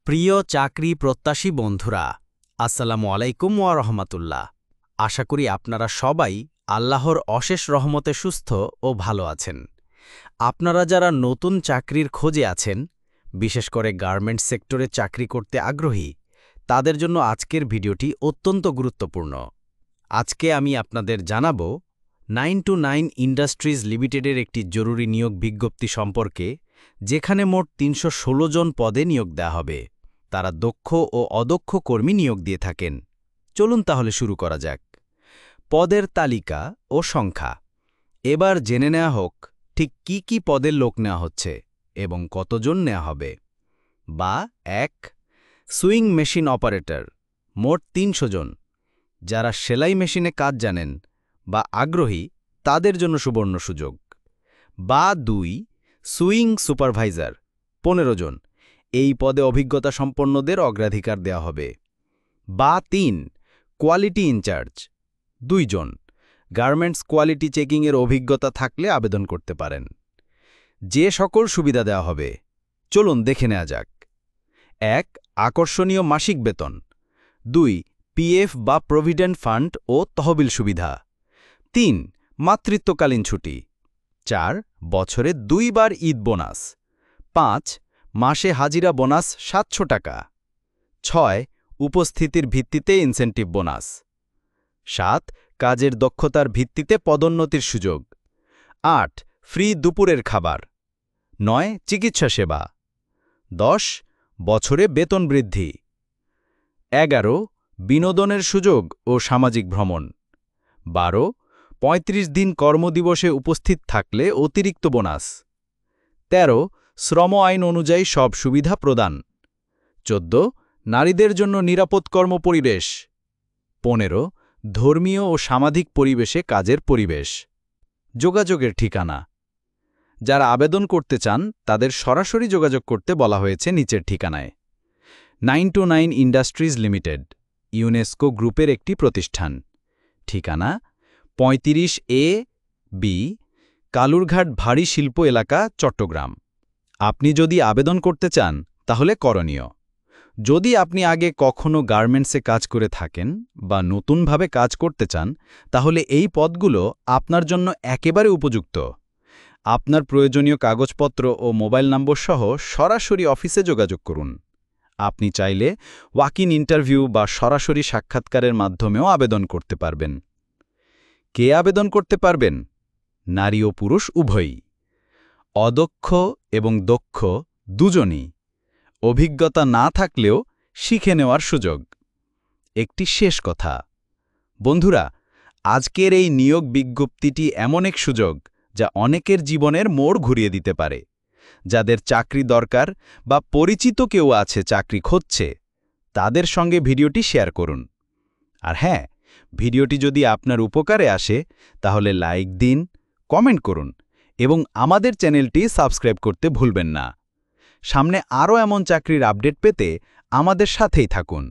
প্রিয় চাকরি প্রত্যাশী বন্ধুরা, আসসালামু আলাইকুম ওয়া রাহমাতুল্লাহ। আশা করি আপনারা সবাই আল্লাহর অশেষ রহমতে সুস্থ ও ভালো আছেন। আপনারা যারা নতুন চাকরির খোঁজে আছেন, বিশেষ করে গার্মেন্টস সেক্টরে চাকরি করতে আগ্রহী, তাদের জন্য আজকের ভিডিওটি অত্যন্ত গুরুত্বপূর্ণ। আজকে আমি আপনাদের জানাব 9to9 ইন্ডাস্ট্রিজ লিমিটেডের একটি জরুরি নিয়োগ বিজ্ঞপ্তি সম্পর্কে, যেখানে মোট ৩১৬ জন পদে নিয়োগ দেওয়া হবে। তারা দক্ষ ও অদক্ষ কর্মী নিয়োগ দিয়ে থাকেন। চলুন তাহলে শুরু করা যাক। পদের তালিকা ও সংখ্যা। এবার জেনে নেওয়া হোক ঠিক কি কি পদের লোক নেওয়া হচ্ছে এবং কতজন নেওয়া হবে। ১ সুইং মেশিন অপারেটর, মোট ৩০০ জন। যারা সেলাই মেশিনে কাজ জানেন বা আগ্রহী, তাদের জন্য সুবর্ণ সুযোগ। ২ সুইং সুপারভাইজার, ১৫ জন। এই পদে অভিজ্ঞতা সম্পন্নদের অগ্রাধিকার দেওয়া হবে। ৩ কোয়ালিটি ইনচার্জ, ২ জন। গার্মেন্টস কোয়ালিটি চেকিংয়ের অভিজ্ঞতা থাকলে আবেদন করতে পারেন। যে সকল সুবিধা দেওয়া হবে, চলুন দেখে নেওয়া যাক। ১ আকর্ষণীয় মাসিক বেতন। ২ পিএফ বা প্রভিডেন্ট ফান্ড ও তহবিল সুবিধা। ৩ মাতৃত্বকালীন ছুটি। ৪ বছরে ২ বার ঈদ বোনাস। ৫ মাসে হাজিরা বোনাস ৭০০ টাকা। ৬ উপস্থিতির ভিত্তিতে ইনসেন্টিভ বোনাস। ৭ কাজের দক্ষতার ভিত্তিতে পদোন্নতির সুযোগ। ৮ ফ্রি দুপুরের খাবার। ৯ চিকিৎসা সেবা। ১০ বছরে বেতন বৃদ্ধি। ১১ বিনোদনের সুযোগ ও সামাজিক ভ্রমণ। ১২ ৩৫ দিন কর্মদিবসে উপস্থিত থাকলে অতিরিক্ত বোনাস। ১৩ শ্রম আইন অনুযায়ী সব সুবিধা প্রদান। ১৪ নারীদের জন্য নিরাপদ কর্মপরিবেশ। ১৫ ধর্মীয় ও সামাজিক পরিবেশে কাজের পরিবেশ। যোগাযোগের ঠিকানা। যারা আবেদন করতে চান তাদের সরাসরি যোগাযোগ করতে বলা হয়েছে নিচের ঠিকানায়। 9to9 ইন্ডাস্ট্রিজ লিমিটেড, ইউনেস্কো গ্রুপের একটি প্রতিষ্ঠান। ঠিকানা ৩৫A/B কালুরঘাট ভারী শিল্প এলাকা, চট্টগ্রাম। আপনি যদি আবেদন করতে চান তাহলে করণীয়: যদি আপনি আগে কখনো গার্মেন্টসে কাজ করে থাকেন বা নতুনভাবে কাজ করতে চান, তাহলে এই পদগুলো আপনার জন্য একেবারে উপযুক্ত। আপনার প্রয়োজনীয় কাগজপত্র ও মোবাইল নম্বর সহ সরাসরি অফিসে যোগাযোগ করুন। আপনি চাইলে ওয়াক-ইন ইন্টারভিউ বা সরাসরি সাক্ষাৎকারের মাধ্যমেও আবেদন করতে পারবেন। কে আবেদন করতে পারবেন? নারী ও পুরুষ উভয়ই। অদক্ষ এবং দক্ষ দুজনই। অভিজ্ঞতা না থাকলেও শিখে নেওয়ার সুযোগ। একটি শেষ কথা বন্ধুরা, আজকের এই নিয়োগ বিজ্ঞপ্তিটি এমন এক সুযোগ যা অনেকের জীবনের মোড় ঘুরিয়ে দিতে পারে। যাদের চাকরি দরকার বা পরিচিত কেউ আছে চাকরি খুঁজছে, তাদের সঙ্গে ভিডিওটি শেয়ার করুন। আর হ্যাঁ, ভিডিওটি যদি আপনার উপকারে আসে তাহলে লাইক দিন, কমেন্ট করুন এবং আমাদের চ্যানেলটি সাবস্ক্রাইব করতে ভুলবেন না। সামনে আরও এমন চাকরির আপডেট পেতে আমাদের সাথেই থাকুন।